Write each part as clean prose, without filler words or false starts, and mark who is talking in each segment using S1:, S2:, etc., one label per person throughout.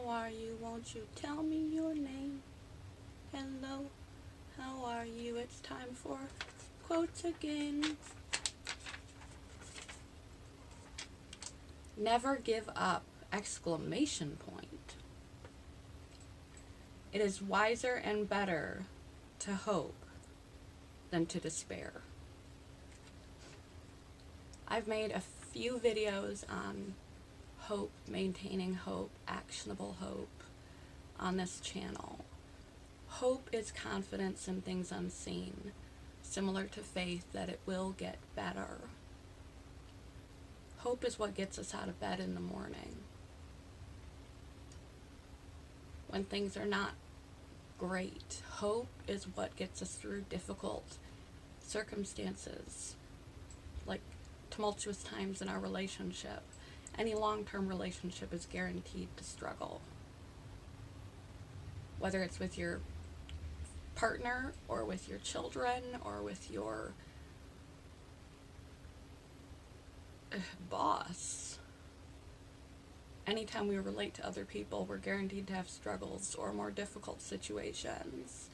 S1: how are you? Won't you tell me your name? Hello, how are you? It's time for quotes again. Never give up! Exclamation point. It is wiser and better to hope than to despair. I've made a few videos on hope, maintaining hope, actionable hope on this channel. Hope is confidence in things unseen, similar to faith that it will get better. Hope is what gets us out of bed in the morning. When things are not great, hope is what gets us through difficult circumstances, like tumultuous times in our relationship. Any long-term relationship is guaranteed to struggle. Whether it's with your partner or with your children or with your boss. Anytime we relate to other people, we're guaranteed to have struggles or more difficult situations,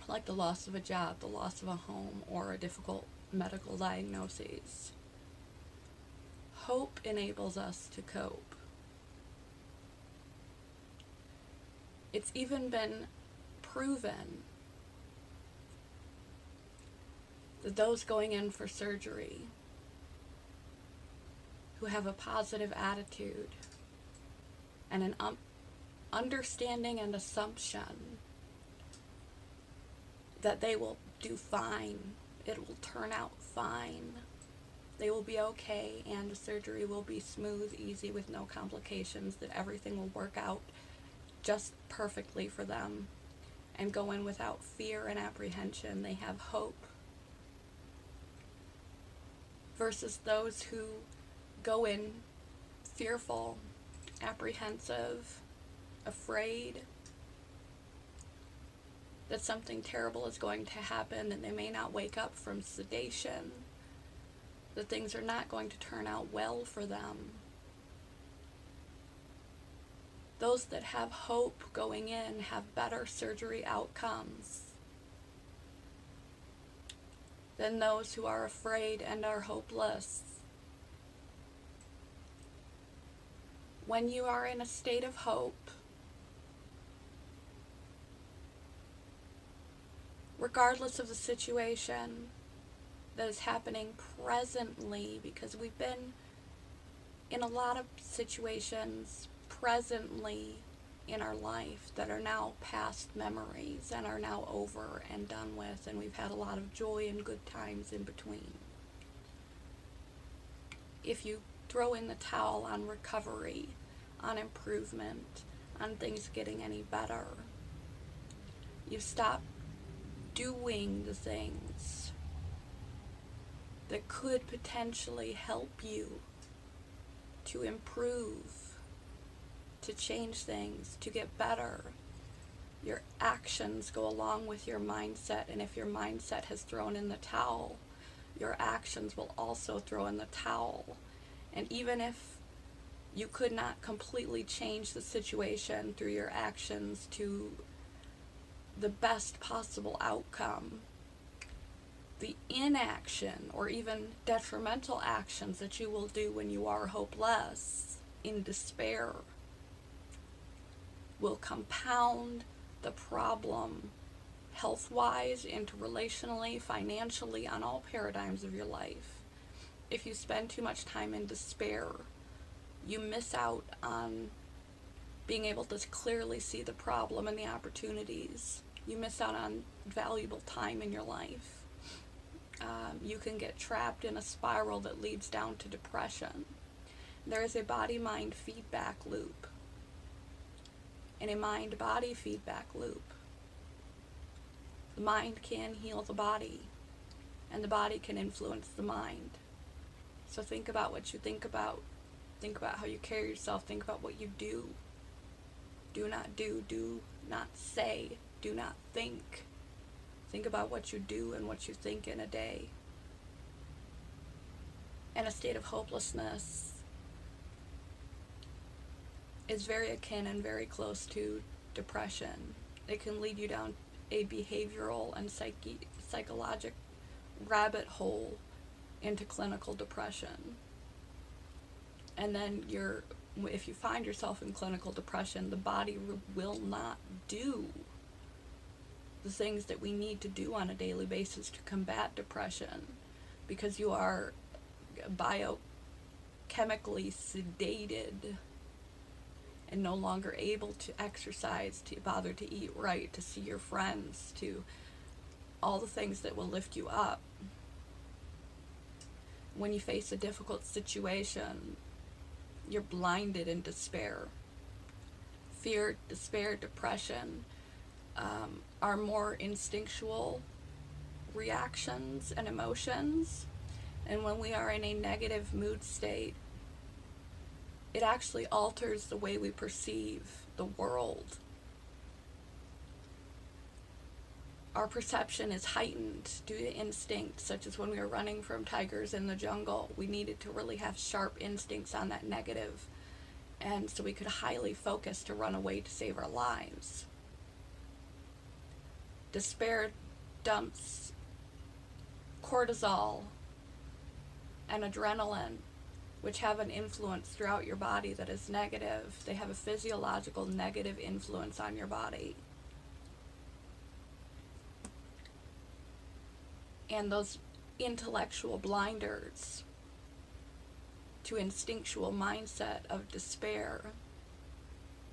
S1: like the loss of a job, the loss of a home, or a difficult medical diagnosis. Hope enables us to cope. It's even been proven that those going in for surgery who have a positive attitude and an understanding and assumption that they will do fine, it will turn out fine, they will be okay, and the surgery will be smooth, easy, with no complications, that everything will work out just perfectly for them, and go in without fear and apprehension. They have hope. Versus those who go in fearful, apprehensive, afraid that something terrible is going to happen, and they may not wake up from sedation, that things are not going to turn out well for them. Those that have hope going in have better surgery outcomes than those who are afraid and are hopeless. When you are in a state of hope, regardless of the situation that is happening presently, because we've been in a lot of situations presently in our life that are now past memories and are now over and done with, and we've had a lot of joy and good times in between. If you throw in the towel on recovery, on improvement, on things getting any better, you stop doing the things that could potentially help you to improve, to change things, to get better. Your actions go along with your mindset, and if your mindset has thrown in the towel, your actions will also throw in the towel. And even if you could not completely change the situation through your actions to the best possible outcome, the inaction or even detrimental actions that you will do when you are hopeless, in despair, will compound the problem health-wise, interrelationally, financially, on all paradigms of your life. If you spend too much time in despair, you miss out on being able to clearly see the problem and the opportunities. You miss out on valuable time in your life. You can get trapped in a spiral that leads down to depression. There is a body-mind feedback loop and a mind-body feedback loop. The mind can heal the body, and the body can influence the mind. So think about what you think about. Think about how you carry yourself. Think about what you do. Do not do. Do not say. Do not think. Think about what you do and what you think in a day. In a state of hopelessness, is very akin and very close to depression. It can lead you down a behavioral and psychologic rabbit hole into clinical depression. And then if you find yourself in clinical depression, the body will not do the things that we need to do on a daily basis to combat depression, because you are biochemically sedated and no longer able to exercise, to bother to eat right, to see your friends, to all the things that will lift you up. When you face a difficult situation, you're blinded in despair. Fear, despair, depression are more instinctual reactions and emotions. And when we are in a negative mood state, it actually alters the way we perceive the world. Our perception is heightened due to instinct, such as when we were running from tigers in the jungle. We needed to really have sharp instincts on that negative, and so we could highly focus to run away to save our lives. Despair dumps cortisol and adrenaline, which have an influence throughout your body that is negative. They have a physiological negative influence on your body. And those intellectual blinders to instinctual mindset of despair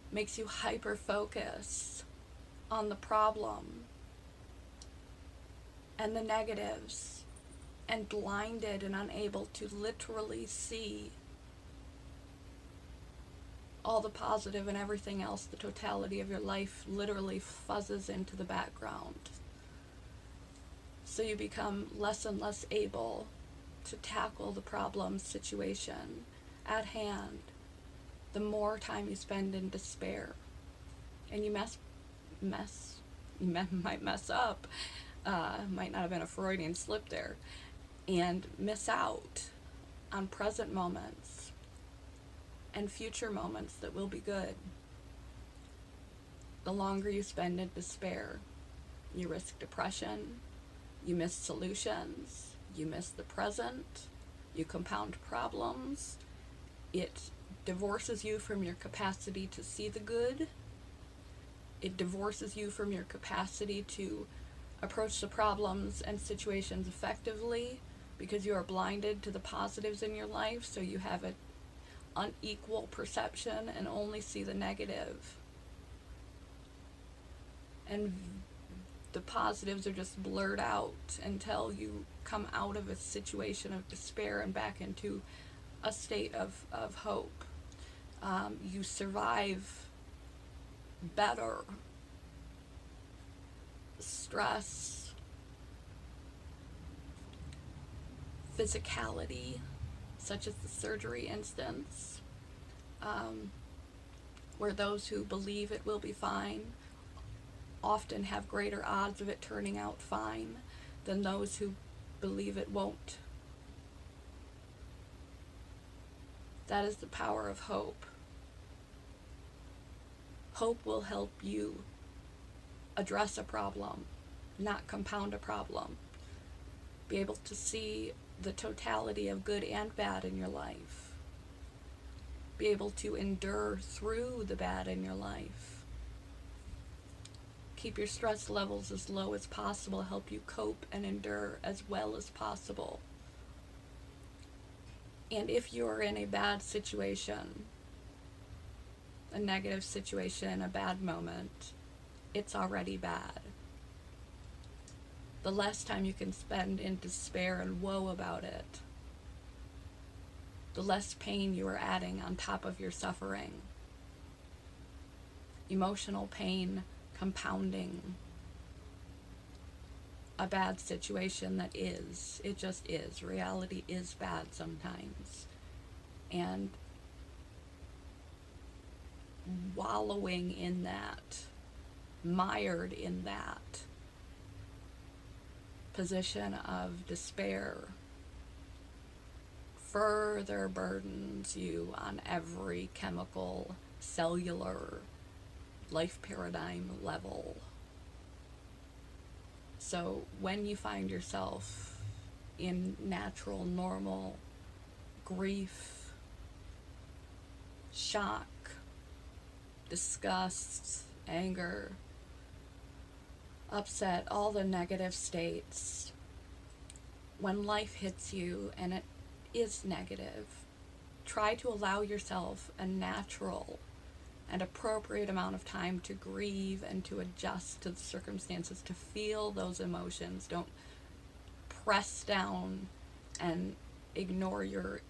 S1: makes you hyper-focus on the problem and the negatives, and blinded and unable to literally see all the positive and everything else. The totality of your life literally fuzzes into the background. So you become less and less able to tackle the problem situation at hand the more time you spend in despair. And you might mess up, might not have been a Freudian slip there, and miss out on present moments and future moments that will be good. The longer you spend in despair, you risk depression, you miss solutions, you miss the present, you compound problems. It divorces you from your capacity to see the good. It divorces you from your capacity to approach the problems and situations effectively, because you are blinded to the positives in your life, so you have an unequal perception and only see the negative. And the positives are just blurred out until you come out of a situation of despair and back into a state of hope. You survive better stress, physicality, such as the surgery instance, where those who believe it will be fine often have greater odds of it turning out fine than those who believe it won't. That is the power of hope. Hope will help you address a problem, not compound a problem. Be able to see the totality of good and bad in your life. Be able to endure through the bad in your life. Keep your stress levels as low as possible, help you cope and endure as well as possible. And if you're in a bad situation, a negative situation, a bad moment, it's already bad. The less time you can spend in despair and woe about it, the less pain you are adding on top of your suffering. Emotional pain compounding a bad situation that is. It just is. Reality is bad sometimes. And wallowing in that, mired in that position of despair further burdens you on every chemical cellular life paradigm level. So when you find yourself in natural, normal grief, shock, disgust, anger, upset, all the negative states, when life hits you and it is negative, try to allow yourself a natural and appropriate amount of time to grieve and to adjust to the circumstances, to feel those emotions. Don't press down and ignore your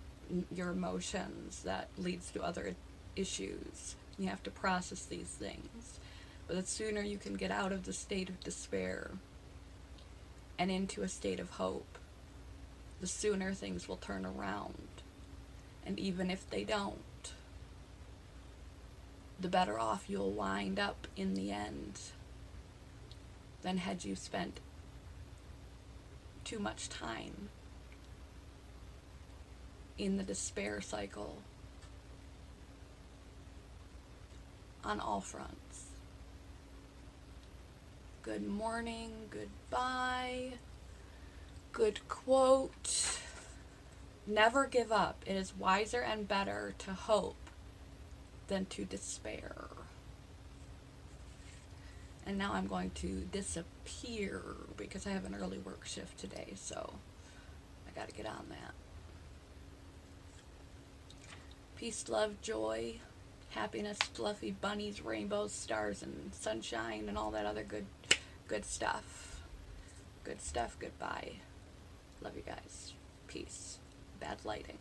S1: emotions. That leads to other issues. You have to process these things. But the sooner you can get out of the state of despair and into a state of hope, the sooner things will turn around. And even if they don't, the better off you'll wind up in the end than had you spent too much time in the despair cycle on all fronts. Good morning, goodbye, good quote. Never give up. It is wiser and better to hope than to despair. And now I'm going to disappear because I have an early work shift today, so I gotta get on that. Peace, love, joy, happiness, fluffy bunnies, rainbows, stars, and sunshine, and all that other good stuff. Good stuff, goodbye. Love you guys. Peace. Bad lighting.